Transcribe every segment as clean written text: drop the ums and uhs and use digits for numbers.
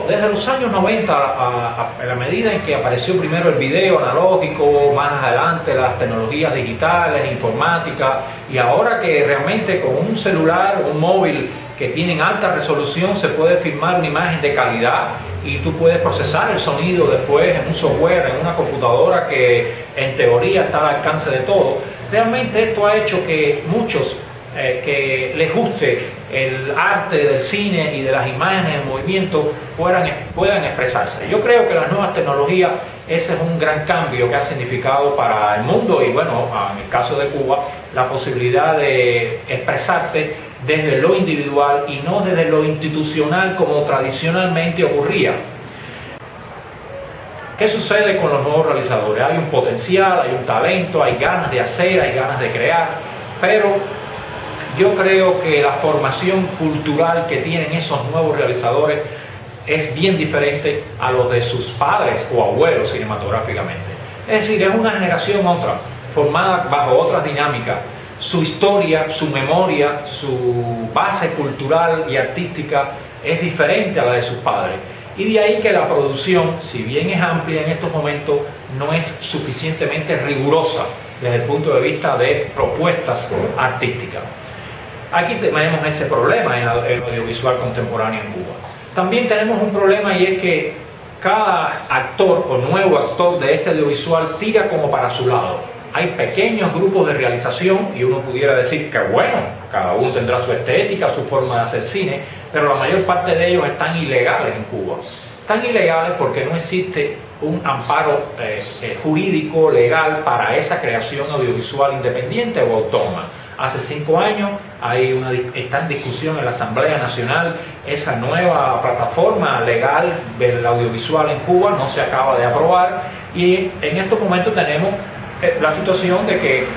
desde los años 90, a la medida en que apareció primero el video analógico, más adelante las tecnologías digitales, informática, y ahora que realmente con un celular, un móvil que tienen alta resolución, se puede filmar una imagen de calidad y tú puedes procesar el sonido después en un software, en una computadora que en teoría está al alcance de todo. Realmente esto ha hecho que muchos que les guste el arte del cine y de las imágenes en movimiento puedan expresarse. Yo creo que las nuevas tecnologías, ese es un gran cambio que ha significado para el mundo y bueno, en el caso de Cuba, la posibilidad de expresarte desde lo individual y no desde lo institucional como tradicionalmente ocurría. ¿Qué sucede con los nuevos realizadores? Hay un potencial, hay un talento, hay ganas de hacer, hay ganas de crear, pero yo creo que la formación cultural que tienen esos nuevos realizadores es bien diferente a los de sus padres o abuelos cinematográficamente. Es decir, es una generación otra, formada bajo otras dinámicas. Su historia, su memoria, su base cultural y artística es diferente a la de sus padres. Y de ahí que la producción, si bien es amplia en estos momentos, no es suficientemente rigurosa desde el punto de vista de propuestas artísticas. Aquí tenemos ese problema en el audiovisual contemporáneo en Cuba. También tenemos un problema y es que cada actor o nuevo actor de este audiovisual tira como para su lado. Hay pequeños grupos de realización y uno pudiera decir que bueno, cada uno tendrá su estética, su forma de hacer cine, pero la mayor parte de ellos están ilegales en Cuba. Están ilegales porque no existe un amparo jurídico, legal para esa creación audiovisual independiente o autónoma. Hace 5 años está en discusión en la Asamblea Nacional esa nueva plataforma legal del audiovisual en Cuba, no se acaba de aprobar y en estos momentos tenemos la situación de que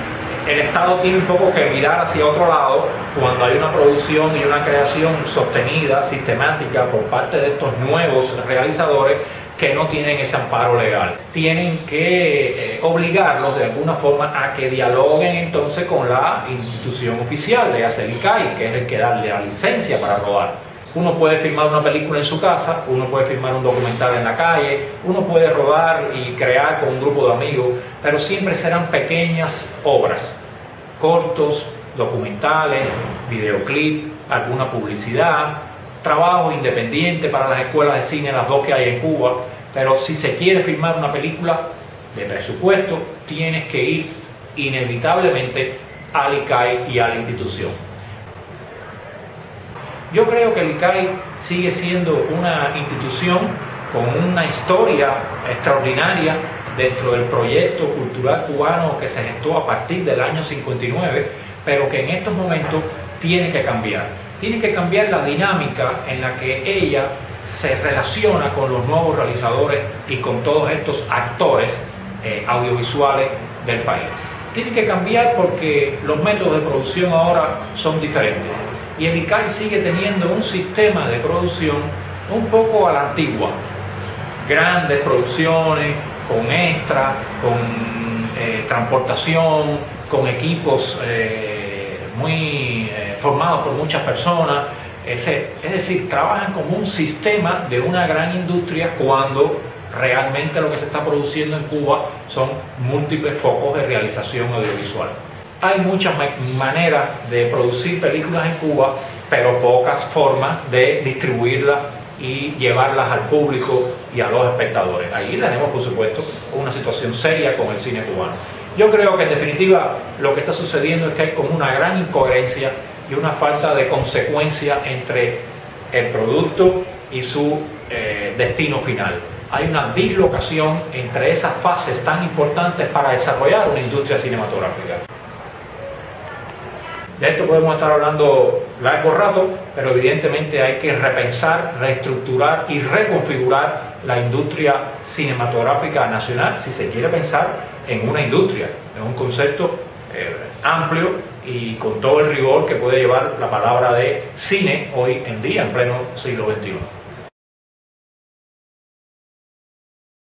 el Estado tiene un poco que mirar hacia otro lado cuando hay una producción y una creación sostenida, sistemática por parte de estos nuevos realizadores que no tienen ese amparo legal. Tienen que obligarlos de alguna forma a que dialoguen entonces con la institución oficial de el ICAI, que es el que da la licencia para rodar. Uno puede filmar una película en su casa, uno puede filmar un documental en la calle, uno puede rodar y crear con un grupo de amigos, pero siempre serán pequeñas obras, cortos, documentales, videoclip, alguna publicidad, trabajo independiente para las escuelas de cine, las dos que hay en Cuba, pero si se quiere filmar una película de presupuesto, tienes que ir inevitablemente al ICAI y a la institución. Yo creo que el ICAI sigue siendo una institución con una historia extraordinaria dentro del proyecto cultural cubano que se gestó a partir del año 59, pero que en estos momentos tiene que cambiar. Tiene que cambiar la dinámica en la que ella se relaciona con los nuevos realizadores y con todos estos actores audiovisuales del país. Tiene que cambiar porque los métodos de producción ahora son diferentes. Y el ICAI sigue teniendo un sistema de producción un poco a la antigua. Grandes producciones, con extra, con transportación, con equipos muy formados por muchas personas. Es decir, trabajan como un sistema de una gran industria cuando realmente lo que se está produciendo en Cuba son múltiples focos de realización audiovisual. Hay muchas maneras de producir películas en Cuba, pero pocas formas de distribuirlas y llevarlas al público y a los espectadores. Ahí tenemos, por supuesto, una situación seria con el cine cubano. Yo creo que en definitiva lo que está sucediendo es que hay como una gran incoherencia y una falta de consecuencia entre el producto y su destino final. Hay una dislocación entre esas fases tan importantes para desarrollar una industria cinematográfica. De esto podemos estar hablando largo rato, pero evidentemente hay que repensar, reestructurar y reconfigurar la industria cinematográfica nacional si se quiere pensar en una industria, en un concepto amplio y con todo el rigor que puede llevar la palabra de cine hoy en día, en pleno siglo XXI.